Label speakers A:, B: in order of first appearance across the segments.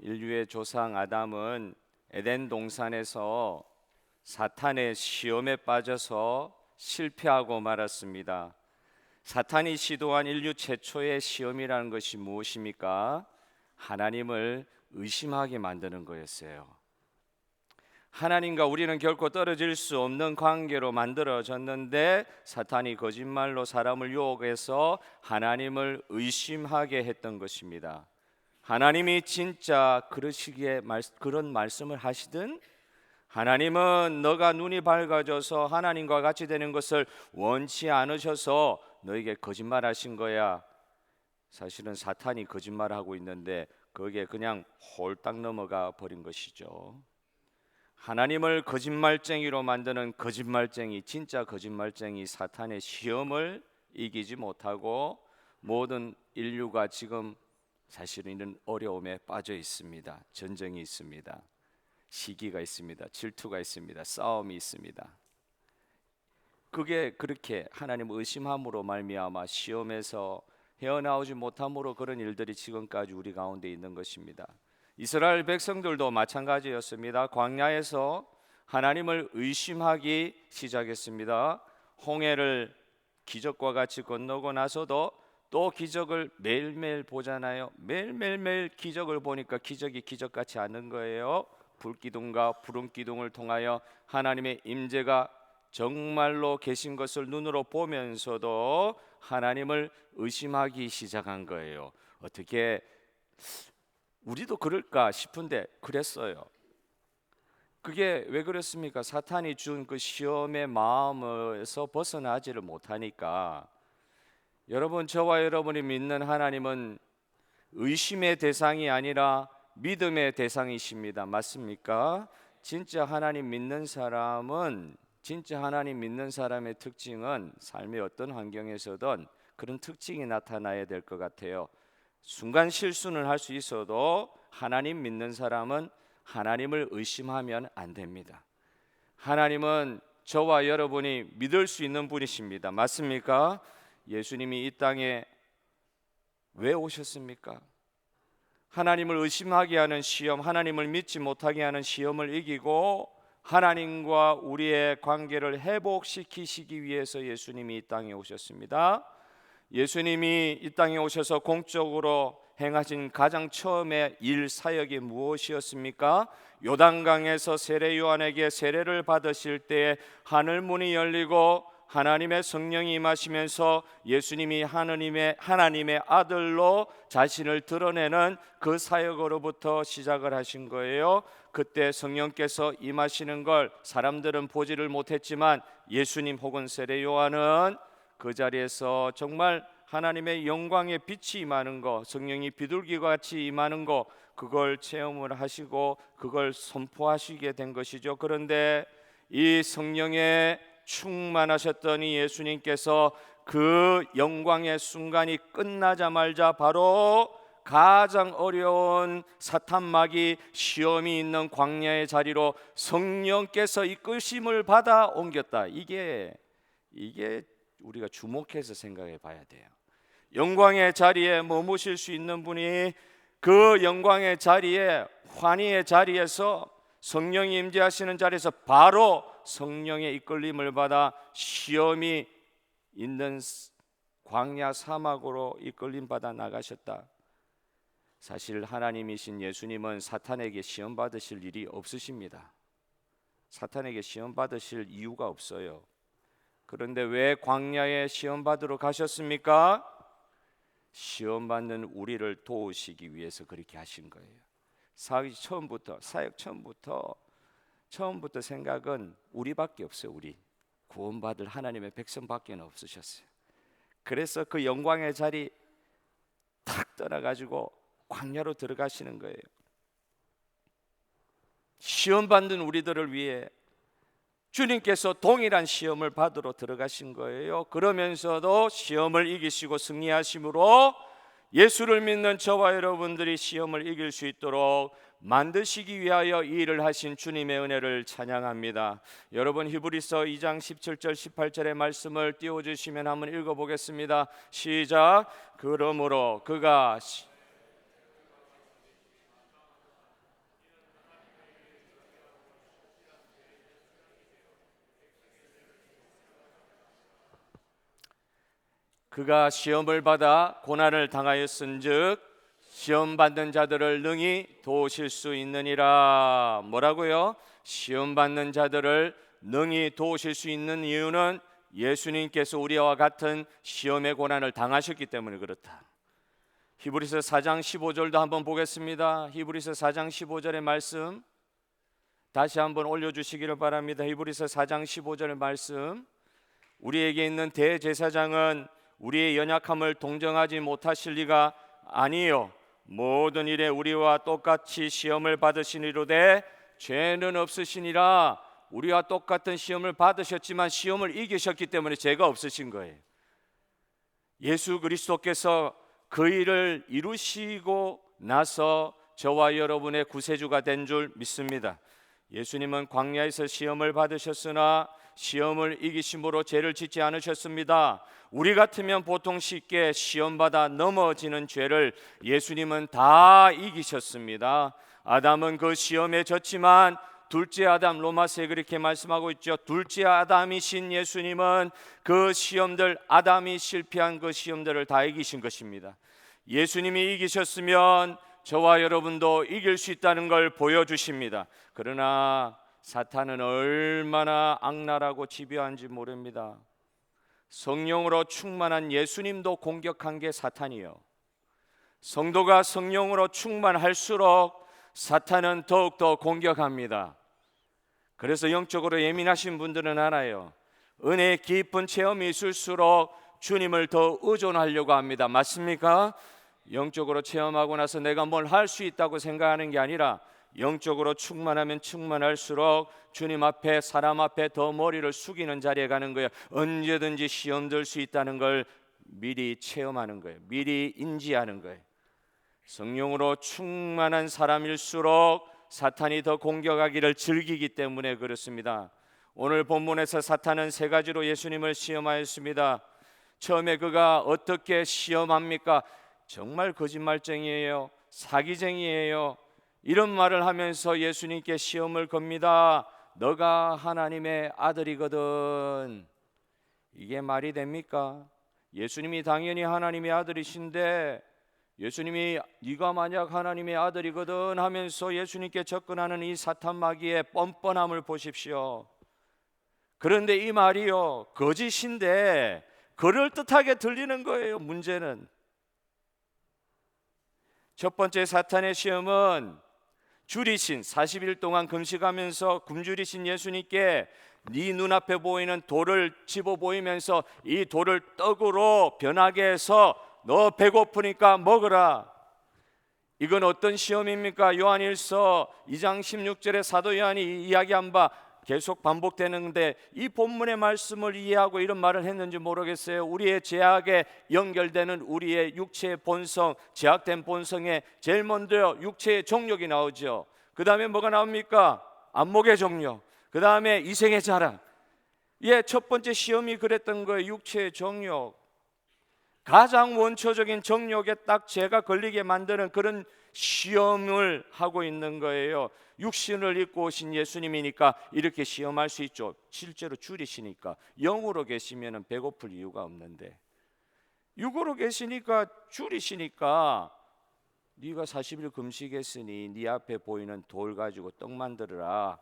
A: 인류의 조상 아담은 에덴 동산에서 사탄의 시험에 빠져서 실패하고 말았습니다. 사탄이 시도한 인류 최초의 시험이라는 것이 무엇입니까? 하나님을 의심하게 만드는 거였어요. 하나님과 우리는 결코 떨어질 수 없는 관계로 만들어졌는데 사탄이 거짓말로 사람을 유혹해서 하나님을 의심하게 했던 것입니다. 하나님이 진짜 그러시기에 그런 말씀을 하시든, 하나님은 너가 눈이 밝아져서 하나님과 같이 되는 것을 원치 않으셔서 너에게 거짓말하신 거야. 사실은 사탄이 거짓말하고 있는데 거기에 그냥 홀딱 넘어가 버린 것이죠. 하나님을 거짓말쟁이로 만드는 거짓말쟁이, 진짜 거짓말쟁이 사탄의 시험을 이기지 못하고 모든 인류가 지금 사실은 이런 어려움에 빠져 있습니다. 전쟁이 있습니다. 시기가 있습니다. 질투가 있습니다. 싸움이 있습니다. 그게 그렇게 하나님을 의심함으로 말미암아 시험에서 헤어나오지 못함으로 그런 일들이 지금까지 우리 가운데 있는 것입니다. 이스라엘 백성들도 마찬가지였습니다. 광야에서 하나님을 의심하기 시작했습니다. 홍해를 기적과 같이 건너고 나서도 또 기적을 매일매일 보잖아요. 매일 기적을 보니까 기적이 기적같이 않는 거예요. 불기둥과 구름기둥을 통하여 하나님의 임재가 정말로 계신 것을 눈으로 보면서도 하나님을 의심하기 시작한 거예요. 어떻게 우리도 그럴까 싶은데 그랬어요. 그게 왜 그렇습니까? 사탄이 준 그 시험의 마음에서 벗어나지를 못하니까. 여러분, 저와 여러분이 믿는 하나님은 의심의 대상이 아니라 믿음의 대상이십니다. 맞습니까? 진짜 하나님 믿는 사람은, 진짜 하나님 믿는 사람의 특징은 삶의 어떤 환경에서든 그런 특징이 나타나야 될 것 같아요. 순간 실수는 할 수 있어도 하나님 믿는 사람은 하나님을 의심하면 안 됩니다. 하나님은 저와 여러분이 믿을 수 있는 분이십니다. 맞습니까? 예수님이 이 땅에 왜 오셨습니까? 하나님을 의심하게 하는 시험, 하나님을 믿지 못하게 하는 시험을 이기고 하나님과 우리의 관계를 회복시키시기 위해서 예수님이 이 땅에 오셨습니다. 예수님이 이 땅에 오셔서 공적으로 행하신 가장 처음의 일 사역이 무엇이었습니까? 요단강에서 세례 요한에게 세례를 받으실 때에 하늘 문이 열리고 하나님의 성령이 임하시면서 예수님이 하나님의 아들로 자신을 드러내는 그 사역으로부터 시작을 하신 거예요. 그때 성령께서 임하시는 걸 사람들은 보지를 못했지만 예수님 혹은 세례 요한은 그 자리에서 정말 하나님의 영광의 빛이 임하는 거, 성령이 비둘기와 같이 임하는 거, 그걸 체험을 하시고 그걸 선포하시게 된 것이죠. 그런데 이 성령에 충만하셨던 이 예수님께서 그 영광의 순간이 끝나자마자 바로 가장 어려운 사탄마귀 시험이 있는 광야의 자리로 성령께서 이끄심을 받아 옮겼다. 이게 우리가 주목해서 생각해 봐야 돼요. 영광의 자리에 머무실 수 있는 분이 그 영광의 자리에, 환희의 자리에서, 성령이 임재하시는 자리에서 바로 성령의 이끌림을 받아 시험이 있는 광야 사막으로 이끌림 받아 나가셨다. 사실 하나님이신 예수님은 사탄에게 시험 받으실 일이 없으십니다. 사탄에게 시험 받으실 이유가 없어요. 그런데 왜 광야에 시험 받으러 가셨습니까? 시험 받는 우리를 도우시기 위해서 그렇게 하신 거예요. 사역 처음부터 생각은 우리밖에 없어요. 우리 구원받을 하나님의 백성밖에 없으셨어요. 그래서 그 영광의 자리 탁 떠나가지고 광야로 들어가시는 거예요. 시험 받는 우리들을 위해 주님께서 동일한 시험을 받으러 들어가신 거예요. 그러면서도 시험을 이기시고 승리하심으로 예수를 믿는 저와 여러분들이 시험을 이길 수 있도록 만드시기 위하여 이 일을 하신 주님의 은혜를 찬양합니다. 여러분, 히브리서 2장 17절 18절의 말씀을 띄워주시면 한번 읽어보겠습니다. 시작. 그러므로 그가 그가 시험을 받아 고난을 당하였은즉 시험 받는 자들을 능히 도우실 수 있느니라. 뭐라고요? 시험 받는 자들을 능히 도우실 수 있는 이유는 예수님께서 우리와 같은 시험의 고난을 당하셨기 때문에 그렇다. 히브리서 4장 15절도 한번 보겠습니다. 히브리서 4장 15절의 말씀 다시 한번 올려주시기를 바랍니다. 히브리서 4장 15절의 말씀. 우리에게 있는 대제사장은 우리의 연약함을 동정하지 못하실 리가 아니요 모든 일에 우리와 똑같이 시험을 받으시니로되 죄는 없으시니라. 우리와 똑같은 시험을 받으셨지만 시험을 이기셨기 때문에 죄가 없으신 거예요. 예수 그리스도께서 그 일을 이루시고 나서 저와 여러분의 구세주가 된 줄 믿습니다. 예수님은 광야에서 시험을 받으셨으나 시험을 이기심으로 죄를 짓지 않으셨습니다. 우리 같으면 보통 쉽게 시험받아 넘어지는 죄를 예수님은 다 이기셨습니다. 아담은 그 시험에 졌지만 둘째 아담, 로마서에 그렇게 말씀하고 있죠. 둘째 아담이신 예수님은 그 시험들, 아담이 실패한 그 시험들을 다 이기신 것입니다. 예수님이 이기셨으면 저와 여러분도 이길 수 있다는 걸 보여주십니다. 그러나 사탄은 얼마나 악랄하고 집요한지 모릅니다. 성령으로 충만한 예수님도 공격한 게 사탄이요, 성도가 성령으로 충만할수록 사탄은 더욱더 공격합니다. 그래서 영적으로 예민하신 분들은 알아요. 은혜의 깊은 체험이 있을수록 주님을 더 의존하려고 합니다. 맞습니까? 영적으로 체험하고 나서 내가 뭘 할 수 있다고 생각하는 게 아니라 영적으로 충만하면 충만할수록 주님 앞에, 사람 앞에 더 머리를 숙이는 자리에 가는 거예요. 언제든지 시험 들 수 있다는 걸 미리 체험하는 거예요. 미리 인지하는 거예요. 성령으로 충만한 사람일수록 사탄이 더 공격하기를 즐기기 때문에 그렇습니다. 오늘 본문에서 사탄은 세 가지로 예수님을 시험하였습니다. 처음에 그가 어떻게 시험합니까? 정말 거짓말쟁이에요, 사기쟁이에요, 이런 말을 하면서 예수님께 시험을 겁니다. 너가 하나님의 아들이거든. 이게 말이 됩니까? 예수님이 당연히 하나님의 아들이신데 예수님이 네가 만약 하나님의 아들이거든 하면서 예수님께 접근하는 이 사탄 마귀의 뻔뻔함을 보십시오. 그런데 이 말이요, 거짓인데 그럴듯하게 들리는 거예요. 문제는 첫 번째 사탄의 시험은 줄이신 40일 동안 금식하면서 굶주리신 예수님께 네 눈앞에 보이는 돌을 집어 보이면서 이 돌을 떡으로 변하게 해서 너 배고프니까 먹으라. 이건 어떤 시험입니까? 요한일서 2장 16절에 사도 요한이 이야기한 바 계속 반복되는데 이 본문의 말씀을 이해하고 이런 말을 했는지 모르겠어요. 우리의 죄악에 연결되는 우리의 육체의 본성, 죄악된 본성에 제일 먼저 육체의 정욕이 나오죠. 그 다음에 뭐가 나옵니까? 안목의 정욕, 그 다음에 이생의 자랑. 첫 번째 시험이 그랬던 거예요. 육체의 정욕. 가장 원초적인 정욕에 딱 죄가 걸리게 만드는 그런 시험을 하고 있는 거예요. 육신을 입고 오신 예수님이니까 이렇게 시험할 수 있죠. 실제로 줄이시니까. 영으로 계시면 배고플 이유가 없는데 육으로 계시니까 줄이시니까 네가 40일 금식했으니 네 앞에 보이는 돌 가지고 떡 만들어라.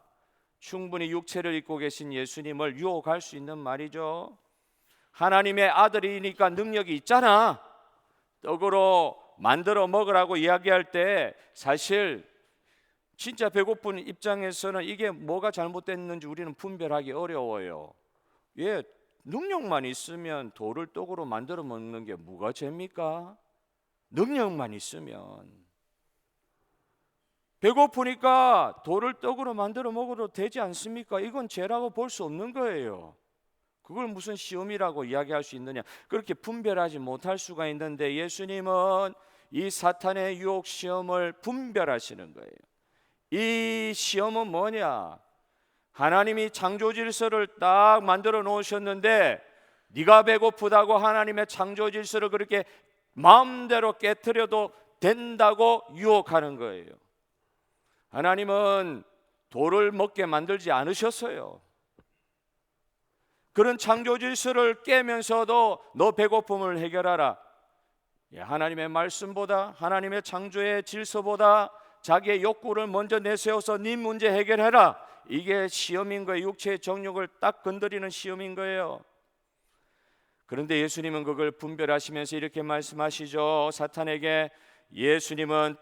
A: 충분히 육체를 입고 계신 예수님을 유혹할 수 있는 말이죠. 하나님의 아들이니까 능력이 있잖아. 떡으로 만들어 먹으라고 이야기할 때 사실 진짜 배고픈 입장에서는 이게 뭐가 잘못됐는지 우리는 분별하기 어려워요. 능력만 있으면 돌을 떡으로 만들어 먹는 게 뭐가 죄입니까? 능력만 있으면. 배고프니까 돌을 떡으로 만들어 먹어도 되지 않습니까? 이건 죄라고 볼 수 없는 거예요. 그걸 무슨 시험이라고 이야기할 수 있느냐? 그렇게 분별하지 못할 수가 있는데 예수님은 이 사탄의 유혹 시험을 분별하시는 거예요. 이 시험은 뭐냐? 하나님이 창조 질서를 딱 만들어 놓으셨는데 네가 배고프다고 하나님의 창조 질서를 그렇게 마음대로 깨트려도 된다고 유혹하는 거예요. 하나님은 돌을 먹게 만들지 않으셨어요. 그런 창조 질서를 깨면서도 너 배고픔을 해결하라. 하나님의 말씀보다, 하나님의 창조의 질서보다 자기의 욕구를 먼저 내세워서 네 문제 해결해라. 이게 시험인 거예요. 육체의 정욕을 딱 건드리는 시험인 거예요. 그런데 예수님은 그걸 분별하시면서 이렇게 말씀하시죠. 사탄에게, 예수님은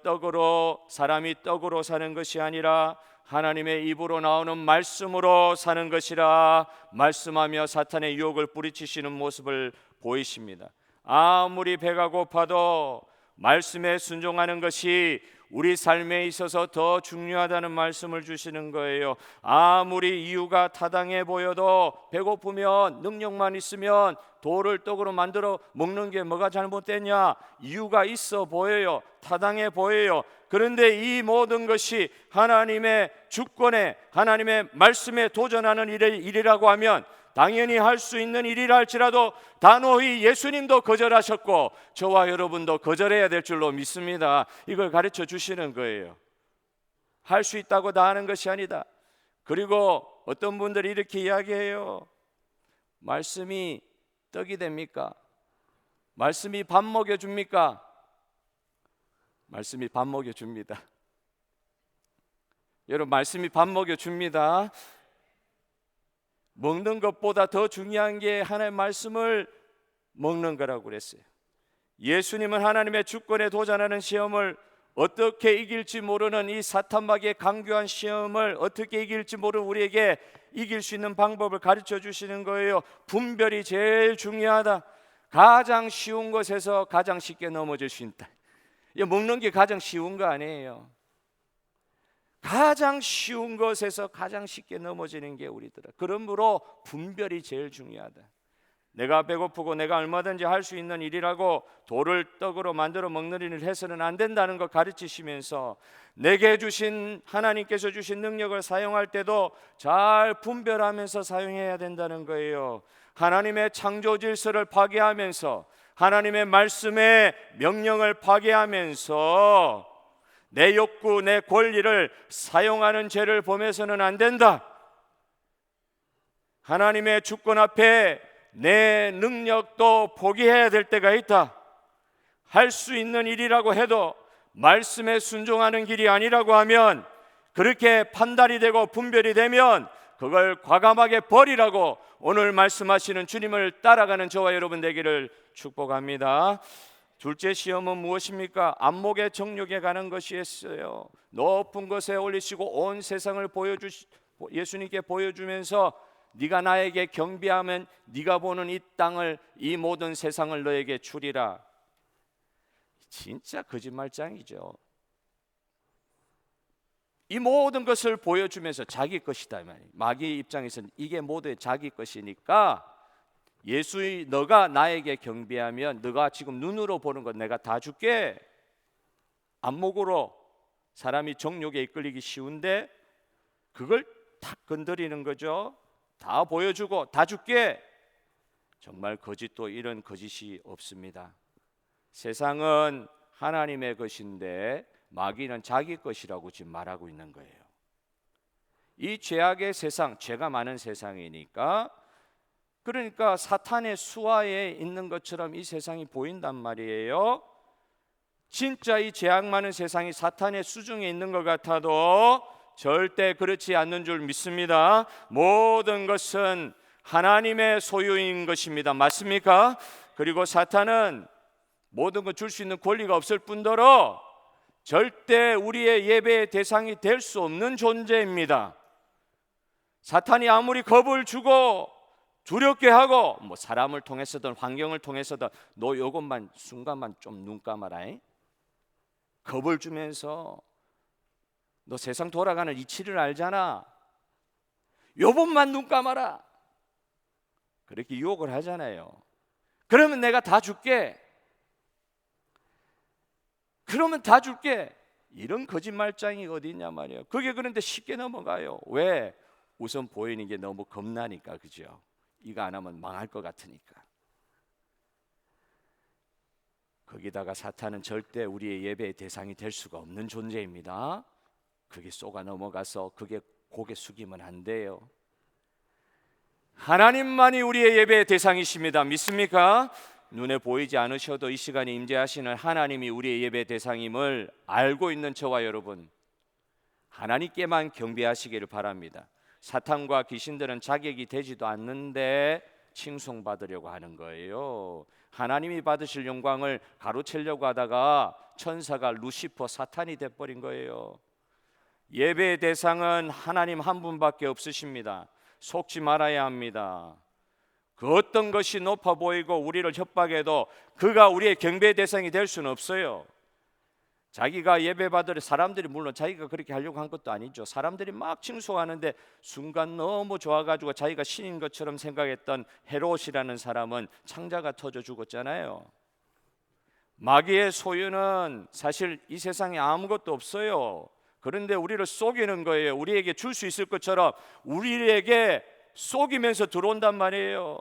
A: 사람이 떡으로 사는 것이 아니라 하나님의 입으로 나오는 말씀으로 사는 것이라 말씀하며 사탄의 유혹을 뿌리치시는 모습을 보이십니다. 아무리 배가 고파도 말씀에 순종하는 것이 우리 삶에 있어서 더 중요하다는 말씀을 주시는 거예요. 아무리 이유가 타당해 보여도 배고프면, 능력만 있으면 돌을 떡으로 만들어 먹는 게 뭐가 잘못됐냐? 이유가 있어 보여요. 타당해 보여요. 그런데 이 모든 것이 하나님의 주권에, 하나님의 말씀에 도전하는 일이라고 하면 당연히 할 수 있는 일이라 할지라도 단호히 예수님도 거절하셨고 저와 여러분도 거절해야 될 줄로 믿습니다. 이걸 가르쳐 주시는 거예요. 할 수 있다고 다 하는 것이 아니다. 그리고 어떤 분들이 이렇게 이야기해요. 말씀이 떡이 됩니까? 말씀이 밥 먹여줍니까? 말씀이 밥 먹여줍니다. 여러분, 말씀이 밥 먹여줍니다. 먹는 것보다 더 중요한 게 하나님의 말씀을 먹는 거라고 그랬어요. 예수님은 하나님의 주권에 도전하는 시험을 어떻게 이길지 모르는 이 사탄마귀의 강교한 시험을 어떻게 이길지 모르는 우리에게 이길 수 있는 방법을 가르쳐 주시는 거예요. 분별이 제일 중요하다. 가장 쉬운 것에서 가장 쉽게 넘어질 수 있다. 먹는 게 가장 쉬운 거 아니에요. 가장 쉬운 것에서 가장 쉽게 넘어지는 게 우리들아. 그러므로 분별이 제일 중요하다. 내가 배고프고 내가 얼마든지 할 수 있는 일이라고 돌을 떡으로 만들어 먹는 일을 해서는 안 된다는 걸 가르치시면서 내게 주신, 하나님께서 주신 능력을 사용할 때도 잘 분별하면서 사용해야 된다는 거예요. 하나님의 창조 질서를 파괴하면서 하나님의 말씀의 명령을 파괴하면서 내 욕구, 내 권리를 사용하는 죄를 범해서는 안 된다. 하나님의 주권 앞에 내 능력도 포기해야 될 때가 있다. 할 수 있는 일이라고 해도 말씀에 순종하는 길이 아니라고 하면, 그렇게 판단이 되고 분별이 되면 그걸 과감하게 버리라고 오늘 말씀하시는 주님을 따라가는 저와 여러분 되기를 축복합니다. 둘째 시험은 무엇입니까? 안목의 정욕에 가는 것이었어요. 높은 것에 올리시고 온 세상을 예수님께 보여주면서 네가 나에게 경배하면 네가 보는 이 땅을, 이 모든 세상을 너에게 주리라. 진짜 거짓말장이죠. 이 모든 것을 보여주면서 자기 것이다 말이에요. 마귀의 입장에서는 이게 모두 자기 것이니까 너가 나에게 경배하면 너가 지금 눈으로 보는 것 내가 다 줄게. 안목으로 사람이 정욕에 이끌리기 쉬운데 그걸 탁 건드리는 거죠. 다 보여주고 다 줄게. 정말 거짓도 이런 거짓이 없습니다. 세상은 하나님의 것인데 마귀는 자기 것이라고 지금 말하고 있는 거예요. 이 죄악의 세상, 죄가 많은 세상이니까, 그러니까 사탄의 수하에 있는 것처럼 이 세상이 보인단 말이에요. 진짜 이 죄악 많은 세상이 사탄의 수중에 있는 것 같아도 절대 그렇지 않는 줄 믿습니다. 모든 것은 하나님의 소유인 것입니다. 맞습니까? 그리고 사탄은 모든 것 줄 수 있는 권리가 없을 뿐더러 절대 우리의 예배의 대상이 될 수 없는 존재입니다. 사탄이 아무리 겁을 주고 두렵게 하고 사람을 통해서든 환경을 통해서든 너 요것만 순간만 좀 눈 감아라, 겁을 주면서 너 세상 돌아가는 이치를 알잖아, 요번만 눈 감아라, 그렇게 유혹을 하잖아요. 그러면 내가 다 줄게, 그러면 다 줄게. 이런 거짓말장이 어디 있냐 말이에요. 그게 그런데 쉽게 넘어가요. 왜? 우선 보이는 게 너무 겁나니까. 그죠? 이거 안 하면 망할 것 같으니까. 거기다가 사탄은 절대 우리의 예배의 대상이 될 수가 없는 존재입니다. 그게 쏘가 넘어가서 그게 고개 숙이면 안 돼요. 하나님만이 우리의 예배의 대상이십니다. 믿습니까? 눈에 보이지 않으셔도 이 시간에 임재하시는 하나님이 우리의 예배 대상임을 알고 있는 저와 여러분, 하나님께만 경배하시기를 바랍니다. 사탄과 귀신들은 자격이 되지도 않는데 칭송받으려고 하는 거예요. 하나님이 받으실 영광을 가로채려고 하다가 천사가 루시퍼 사탄이 돼버린 거예요. 예배의 대상은 하나님 한 분밖에 없으십니다. 속지 말아야 합니다. 그 어떤 것이 높아 보이고 우리를 협박해도 그가 우리의 경배 대상이 될 수는 없어요. 자기가 예배받을 사람들이, 물론 자기가 그렇게 하려고 한 것도 아니죠. 사람들이 막 칭송하는데 순간 너무 좋아가지고 자기가 신인 것처럼 생각했던 헤롯이라는 사람은 창자가 터져 죽었잖아요. 마귀의 소유는 사실 이 세상에 아무것도 없어요. 그런데 우리를 속이는 거예요. 우리에게 줄 수 있을 것처럼 우리에게 속이면서 들어온단 말이에요.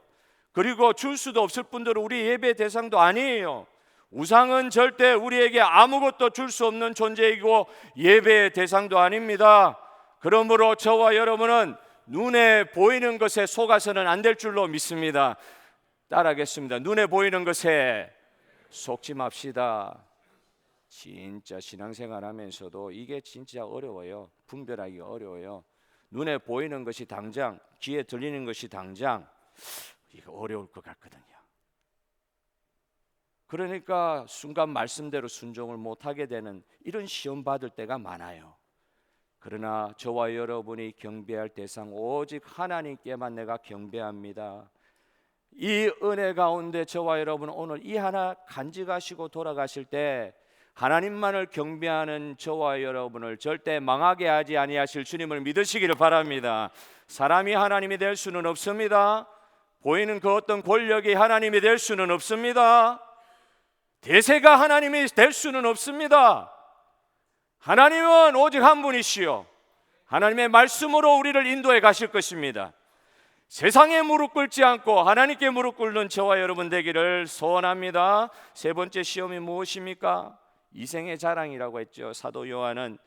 A: 그리고 줄 수도 없을 뿐더러 우리 예배 대상도 아니에요. 우상은 절대 우리에게 아무것도 줄 수 없는 존재이고 예배의 대상도 아닙니다. 그러므로 저와 여러분은 눈에 보이는 것에 속아서는 안 될 줄로 믿습니다. 따라하겠습니다. 눈에 보이는 것에 속지 맙시다. 진짜 신앙생활 하면서도 이게 진짜 어려워요. 분별하기가 어려워요. 눈에 보이는 것이 당장, 귀에 들리는 것이 당장, 이거 어려울 것 같거든요. 그러니까 순간 말씀대로 순종을 못하게 되는 이런 시험 받을 때가 많아요. 그러나 저와 여러분이 경배할 대상 오직 하나님께만 내가 경배합니다. 이 은혜 가운데 저와 여러분 오늘 이 하나 간직하시고 돌아가실 때 하나님만을 경배하는 저와 여러분을 절대 망하게 하지 아니하실 주님을 믿으시기를 바랍니다. 사람이 하나님이 될 수는 없습니다. 보이는 그 어떤 권력이 하나님이 될 수는 없습니다. 대세가 하나님이 될 수는 없습니다. 하나님은 오직 한 분이시요 하나님의 말씀으로 우리를 인도해 가실 것입니다. 세상에 무릎 꿇지 않고 하나님께 무릎 꿇는 저와 여러분 되기를 소원합니다. 세 번째 시험이 무엇입니까? 이생의 자랑이라고 했죠. 사도 요한은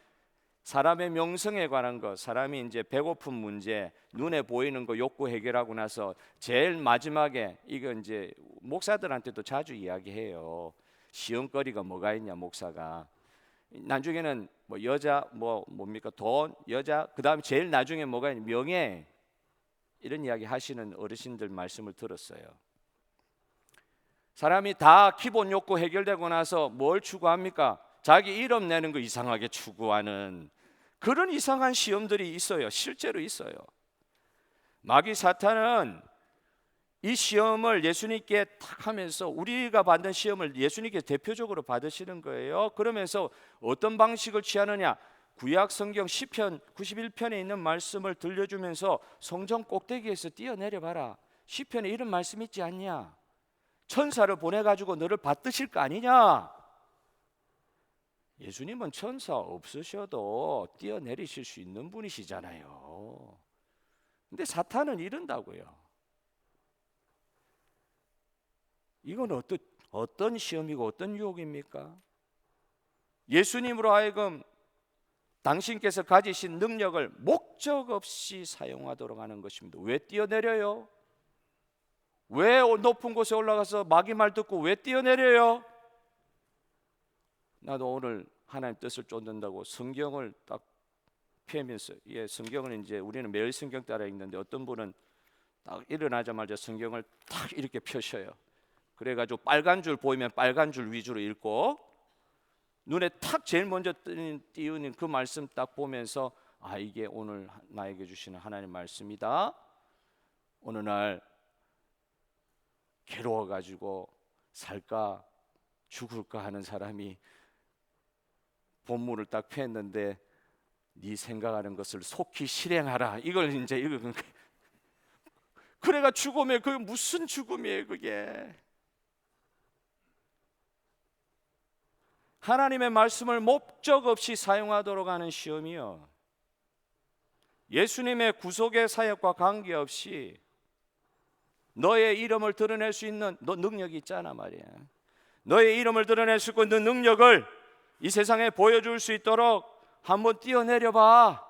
A: 사람의 명성에 관한 것, 사람이 이제 배고픈 문제, 눈에 보이는 거 욕구 해결하고 나서 제일 마지막에, 이거 이제 목사들한테도 자주 이야기해요. 시험거리가 뭐가 있냐, 목사가. 나중에는 뭐 여자, 뭡니까, 돈, 여자, 그 다음에 제일 나중에 뭐가 있냐, 명예, 이런 이야기 하시는 어르신들 말씀을 들었어요. 사람이 다 기본 욕구 해결되고 나서 뭘 추구합니까? 자기 이름 내는 거 이상하게 추구하는 그런 이상한 시험들이 있어요. 실제로 있어요. 마귀 사탄은 이 시험을 예수님께 탁 하면서 우리가 받는 시험을 예수님께 대표적으로 받으시는 거예요. 그러면서 어떤 방식을 취하느냐? 구약 성경 시편 91편에 있는 말씀을 들려주면서 성전 꼭대기에서 뛰어내려 봐라. 시편에 이런 말씀 있지 않냐? 천사를 보내가지고 너를 받드실 거 아니냐? 예수님은 천사 없으셔도 뛰어내리실 수 있는 분이시잖아요. 근데 사탄은 이런다고요. 이건 어떤 시험이고 어떤 유혹입니까? 예수님으로 하여금 당신께서 가지신 능력을 목적 없이 사용하도록 하는 것입니다. 왜 뛰어내려요? 왜 높은 곳에 올라가서 마귀 말 듣고 왜 뛰어내려요? 나도 오늘 하나님 뜻을 쫓는다고 성경을 딱 펴면서, 성경은 이제 우리는 매일 성경 따라 읽는데 어떤 분은 딱 일어나자마자 성경을 딱 이렇게 펴셔요. 그래가지고 빨간 줄 보이면 빨간 줄 위주로 읽고 눈에 탁 제일 먼저 띄우는 그 말씀 딱 보면서 이게 오늘 나에게 주시는 하나님 말씀이다. 어느 날 괴로워가지고 살까 죽을까 하는 사람이 본문을 딱 폈는데 네 생각하는 것을 속히 실행하라. 이걸 이제 읽은 거예요. 그래가 죽음에 그게 무슨 죽음이에요 그게. 하나님의 말씀을 목적 없이 사용하도록 하는 시험이요. 예수님의 구속의 사역과 관계없이 너의 이름을 드러낼 수 있는 너 능력이 있잖아 말이야. 너의 이름을 드러낼 수 있는 능력을 이 세상에 보여줄 수 있도록 한번 뛰어내려 봐.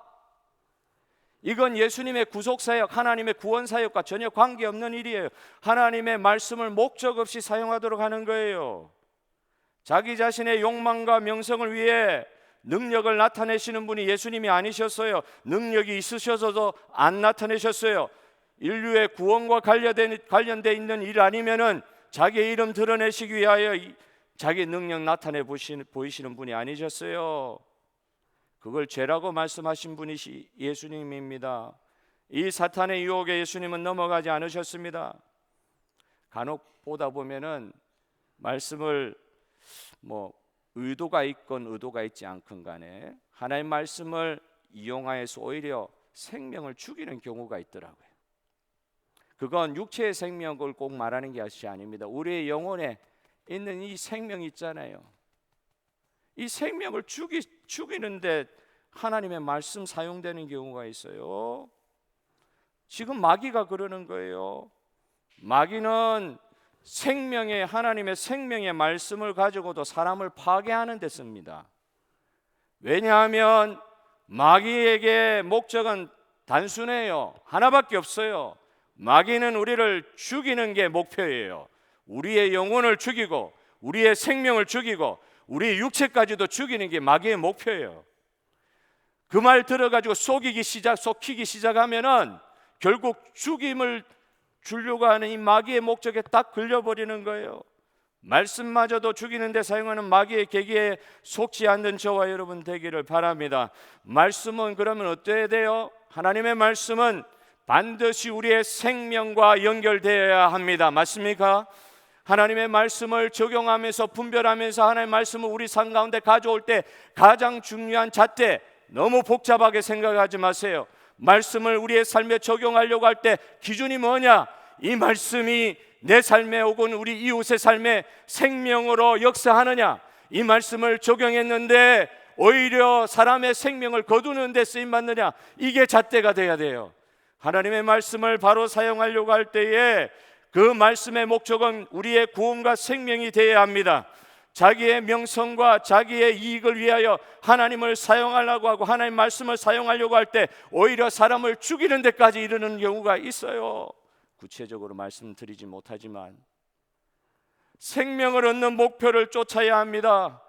A: 이건 예수님의 구속사역, 하나님의 구원사역과 전혀 관계없는 일이에요. 하나님의 말씀을 목적 없이 사용하도록 하는 거예요. 자기 자신의 욕망과 명성을 위해 능력을 나타내시는 분이 예수님이 아니셨어요. 능력이 있으셔서도 안 나타내셨어요. 인류의 구원과 관련되어 있는 일 아니면은 자기의 이름 드러내시기 위하여 자기 능력 나타내 보이시는 분이 아니셨어요. 그걸 죄라고 말씀하신 분이 예수님입니다. 이 사탄의 유혹에 예수님은 넘어가지 않으셨습니다. 간혹 보다 보면은 말씀을 의도가 있건 의도가 있지 않건 간에 하나님의 말씀을 이용하여서 오히려 생명을 죽이는 경우가 있더라고요. 그건 육체의 생명을 꼭 말하는 것이 아닙니다. 우리의 영혼에 있는 이 생명 있잖아요. 이 생명을 죽이는데 하나님의 말씀 사용되는 경우가 있어요. 지금 마귀가 그러는 거예요. 마귀는 하나님의 생명의 말씀을 가지고도 사람을 파괴하는 데 씁니다. 왜냐하면 마귀에게 목적은 단순해요. 하나밖에 없어요. 마귀는 우리를 죽이는 게 목표예요. 우리의 영혼을 죽이고 우리의 생명을 죽이고 우리의 육체까지도 죽이는 게 마귀의 목표예요. 그 말 들어가지고 속이기 시작하면은 결국 죽임을 주려고 하는 이 마귀의 목적에 딱 걸려버리는 거예요. 말씀마저도 죽이는 데 사용하는 마귀의 계기에 속지 않는 저와 여러분 되기를 바랍니다. 말씀은 그러면 어때야 돼요? 하나님의 말씀은 반드시 우리의 생명과 연결되어야 합니다. 맞습니까? 하나님의 말씀을 적용하면서 분별하면서 하나님의 말씀을 우리 삶 가운데 가져올 때 가장 중요한 잣대, 너무 복잡하게 생각하지 마세요. 말씀을 우리의 삶에 적용하려고 할 때 기준이 뭐냐? 이 말씀이 내 삶에 혹은 우리 이웃의 삶에 생명으로 역사하느냐? 이 말씀을 적용했는데 오히려 사람의 생명을 거두는 데 쓰임받느냐? 이게 잣대가 돼야 돼요. 하나님의 말씀을 바로 사용하려고 할 때에 그 말씀의 목적은 우리의 구원과 생명이 되어야 합니다. 자기의 명성과 자기의 이익을 위하여 하나님을 사용하려고 하고 하나님의 말씀을 사용하려고 할 때 오히려 사람을 죽이는 데까지 이르는 경우가 있어요. 구체적으로 말씀드리지 못하지만 생명을 얻는 목표를 쫓아야 합니다.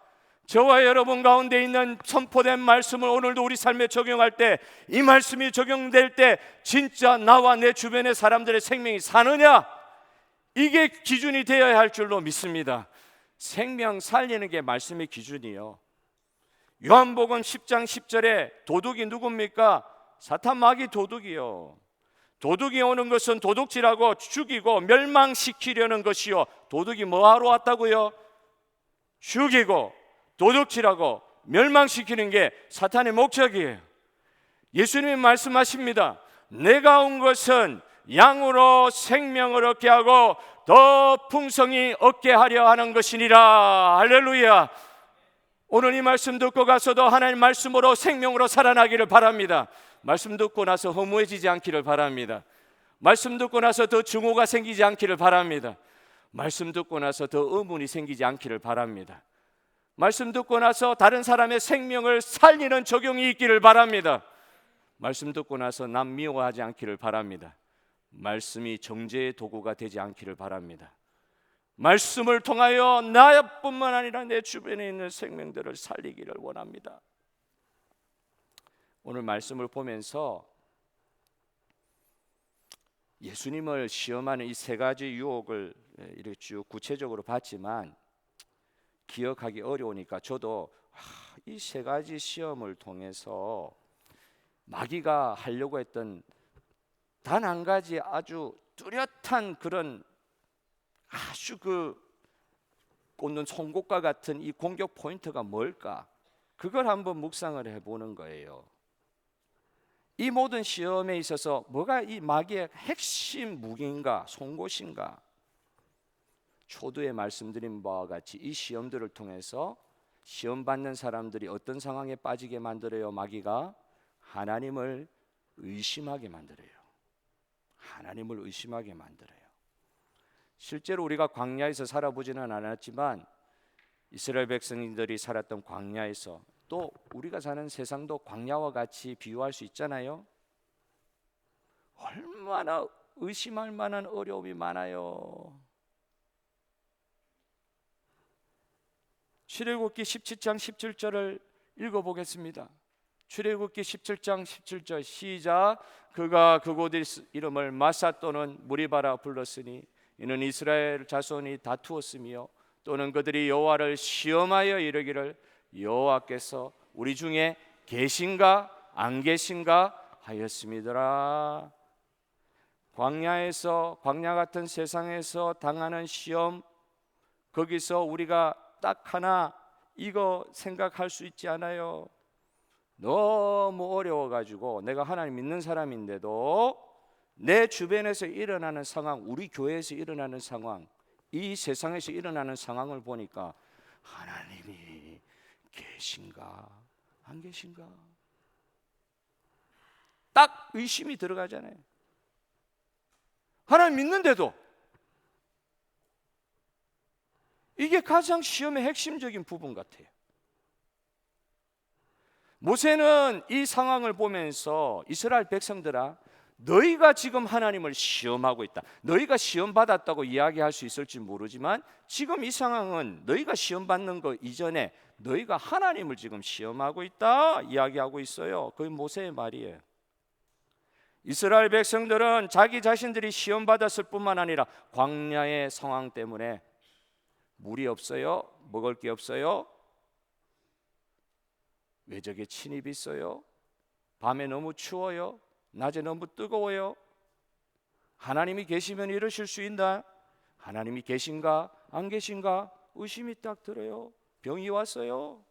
A: 저와 여러분 가운데 있는 선포된 말씀을 오늘도 우리 삶에 적용할 때 이 말씀이 적용될 때 진짜 나와 내 주변의 사람들의 생명이 사느냐? 이게 기준이 되어야 할 줄로 믿습니다. 생명 살리는 게 말씀의 기준이요. 요한복음 10장 10절에 도둑이 누굽니까? 사탄 마귀 도둑이요. 도둑이 오는 것은 도둑질하고 죽이고 멸망시키려는 것이요. 도둑이 뭐하러 왔다고요? 죽이고 도둑질하고 멸망시키는 게 사탄의 목적이에요. 예수님이 말씀하십니다. 내가 온 것은 양으로 생명을 얻게 하고 더 풍성히 얻게 하려 하는 것이니라. 할렐루야. 오늘 이 말씀 듣고 가서도 하나님 말씀으로 생명으로 살아나기를 바랍니다. 말씀 듣고 나서 허무해지지 않기를 바랍니다. 말씀 듣고 나서 더 증오가 생기지 않기를 바랍니다. 말씀 듣고 나서 더 의문이 생기지 않기를 바랍니다. 말씀 듣고 나서 다른 사람의 생명을 살리는 적용이 있기를 바랍니다. 말씀 듣고 나서 남 미워하지 않기를 바랍니다. 말씀이 정죄의 도구가 되지 않기를 바랍니다. 말씀을 통하여 나뿐만 아니라 내 주변에 있는 생명들을 살리기를 원합니다. 오늘 말씀을 보면서 예수님을 시험하는 이 세 가지 유혹을 이렇게 쭉 구체적으로 봤지만 기억하기 어려우니까 저도 이 세 가지 시험을 통해서 마귀가 하려고 했던 단 한 가지 아주 뚜렷한 그런 아주 꽂는 송곳과 같은 이 공격 포인트가 뭘까? 그걸 한번 묵상을 해보는 거예요. 이 모든 시험에 있어서 뭐가 이 마귀의 핵심 무기인가, 송곳인가? 초두에 말씀드린 바와 같이 이 시험들을 통해서 시험 받는 사람들이 어떤 상황에 빠지게 만들어요? 마귀가 하나님을 의심하게 만들어요. 하나님을 의심하게 만들어요. 실제로 우리가 광야에서 살아보지는 않았지만 이스라엘 백성들이 살았던 광야에서 또 우리가 사는 세상도 광야와 같이 비유할 수 있잖아요. 얼마나 의심할 만한 어려움이 많아요. 출애굽기 17장 17절을 읽어보겠습니다. 출애굽기 17장 17절 시작. 그가 그곳 이름을 마사 또는 무리바라 불렀으니 이는 이스라엘 자손이 다투었으며 또는 그들이 여호와를 시험하여 이르기를 여호와께서 우리 중에 계신가 안 계신가 하였음이더라. 광야에서, 광야 같은 세상에서 당하는 시험, 거기서 우리가 딱 하나 이거 생각할 수 있지 않아요? 너무 어려워가지고 내가 하나님 믿는 사람인데도 내 주변에서 일어나는 상황, 우리 교회에서 일어나는 상황, 이 세상에서 일어나는 상황을 보니까 하나님이 계신가 안 계신가 딱 의심이 들어가잖아요. 하나님 믿는데도 이게 가장 시험의 핵심적인 부분 같아요. 모세는 이 상황을 보면서 이스라엘 백성들아, 너희가 지금 하나님을 시험하고 있다. 너희가 시험받았다고 이야기할 수 있을지 모르지만 지금 이 상황은 너희가 시험받는 거 이전에 너희가 하나님을 지금 시험하고 있다 이야기하고 있어요. 그게 모세의 말이에요. 이스라엘 백성들은 자기 자신들이 시험받았을 뿐만 아니라 광야의 상황 때문에 물이 없어요. 먹을 게 없어요. 외적의 침입이 있어요. 밤에 너무 추워요. 낮에 너무 뜨거워요. 하나님이 계시면 이러실 수 있나? 하나님이 계신가 안 계신가 의심이 딱 들어요. 병이 왔어요.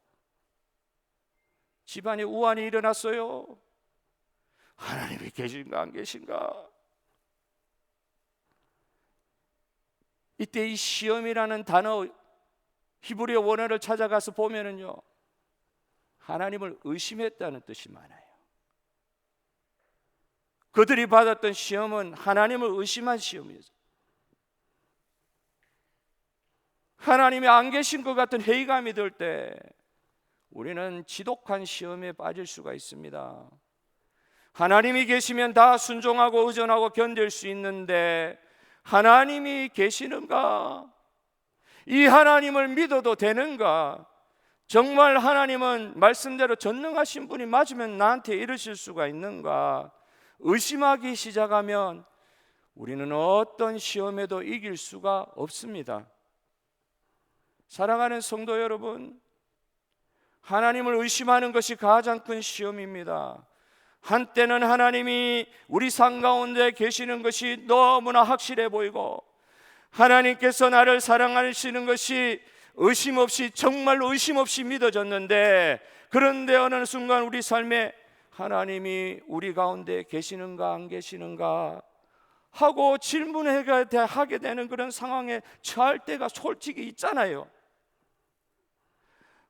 A: 집안에 우환이 일어났어요. 하나님이 계신가 안 계신가? 이때 이 시험이라는 단어 히브리어 원어를 찾아가서 보면은요, 하나님을 의심했다는 뜻이 많아요. 그들이 받았던 시험은 하나님을 의심한 시험이었어요. 하나님이 안 계신 것 같은 회의감이 들 때 우리는 지독한 시험에 빠질 수가 있습니다. 하나님이 계시면 다 순종하고 의존하고 견딜 수 있는데 하나님이 계시는가? 이 하나님을 믿어도 되는가? 정말 하나님은 말씀대로 전능하신 분이 맞으면 나한테 이러실 수가 있는가? 의심하기 시작하면 우리는 어떤 시험에도 이길 수가 없습니다. 사랑하는 성도 여러분, 하나님을 의심하는 것이 가장 큰 시험입니다. 한때는 하나님이 우리 삶 가운데 계시는 것이 너무나 확실해 보이고 하나님께서 나를 사랑하시는 것이 의심 없이 정말 의심 없이 믿어졌는데, 그런데 어느 순간 우리 삶에 하나님이 우리 가운데 계시는가 안 계시는가 하고 질문하게 되는 그런 상황에 처할 때가 솔직히 있잖아요.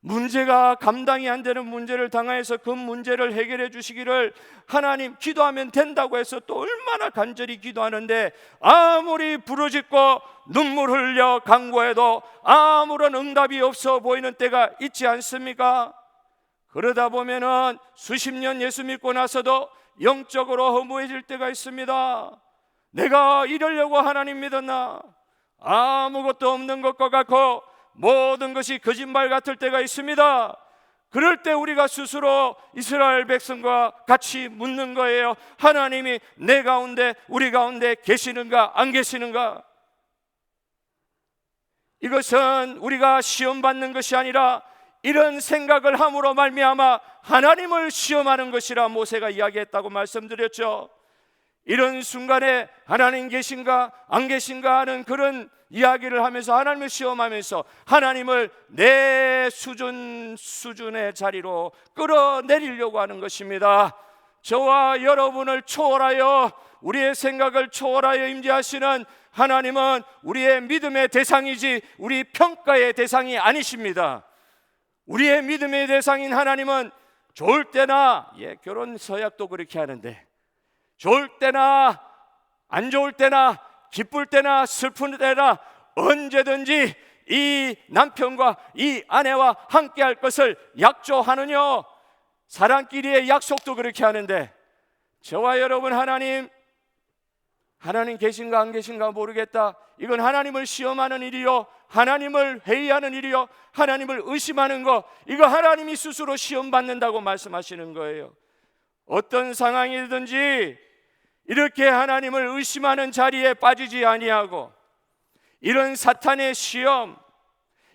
A: 문제가 감당이 안 되는 문제를 당해서 그 문제를 해결해 주시기를 하나님 기도하면 된다고 해서 또 얼마나 간절히 기도하는데 아무리 부르짖고 눈물 흘려 간구해도 아무런 응답이 없어 보이는 때가 있지 않습니까? 그러다 보면은 수십 년 예수 믿고 나서도 영적으로 허무해질 때가 있습니다. 내가 이러려고 하나님 믿었나? 아무것도 없는 것과 같고 모든 것이 거짓말 같을 때가 있습니다. 그럴 때 우리가 스스로 이스라엘 백성과 같이 묻는 거예요. 하나님이 내 가운데 우리 가운데 계시는가 안 계시는가? 이것은 우리가 시험받는 것이 아니라 이런 생각을 함으로 말미암아 하나님을 시험하는 것이라 모세가 이야기했다고 말씀드렸죠. 이런 순간에 하나님 계신가 안 계신가 하는 그런 이야기를 하면서 하나님을 시험하면서 하나님을 내 수준의 자리로 끌어내리려고 하는 것입니다. 저와 여러분을 초월하여 우리의 생각을 초월하여 임재하시는 하나님은 우리의 믿음의 대상이지 우리 평가의 대상이 아니십니다. 우리의 믿음의 대상인 하나님은 좋을 때나 결혼 서약도 그렇게 하는데 좋을 때나 안 좋을 때나 기쁠 때나 슬픈 때나 언제든지 이 남편과 이 아내와 함께 할 것을 약조하느뇨. 사람끼리의 약속도 그렇게 하는데 저와 여러분 하나님 하나님 계신가 안 계신가 모르겠다. 이건 하나님을 시험하는 일이요, 하나님을 회의하는 일이요, 하나님을 의심하는 거, 이거 하나님이 스스로 시험받는다고 말씀하시는 거예요. 어떤 상황이든지 이렇게 하나님을 의심하는 자리에 빠지지 아니하고, 이런 사탄의 시험,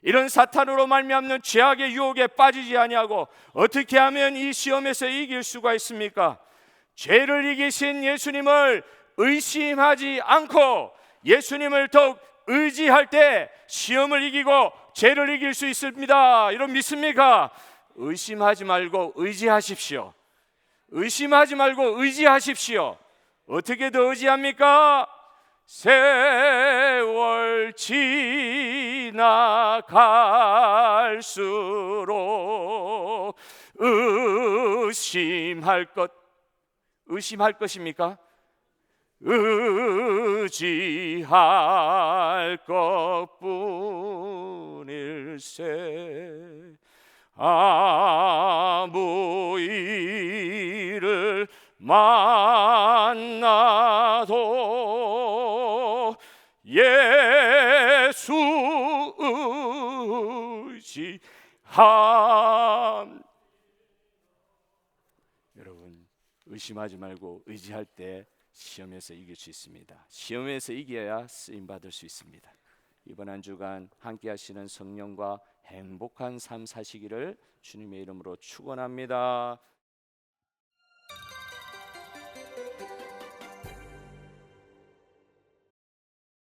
A: 이런 사탄으로 말미암는 죄악의 유혹에 빠지지 아니하고 어떻게 하면 이 시험에서 이길 수가 있습니까? 죄를 이기신 예수님을 의심하지 않고 예수님을 더욱 의지할 때 시험을 이기고 죄를 이길 수 있습니다. 여러분 믿습니까? 의심하지 말고 의지하십시오. 의심하지 말고 의지하십시오. 어떻게 더 의지합니까? 세월 지나갈수록 의심할 것입니까? 의지할 것뿐일세. 아무 일을 만나도 예수 의지함. 여러분, 의심하지 말고 의지할 때 시험에서 이길 수 있습니다. 시험에서 이겨야 쓰임 받을 수 있습니다. 이번 한 주간 함께 하시는 성령과 행복한 삶 사시기를 주님의 이름으로 축원합니다.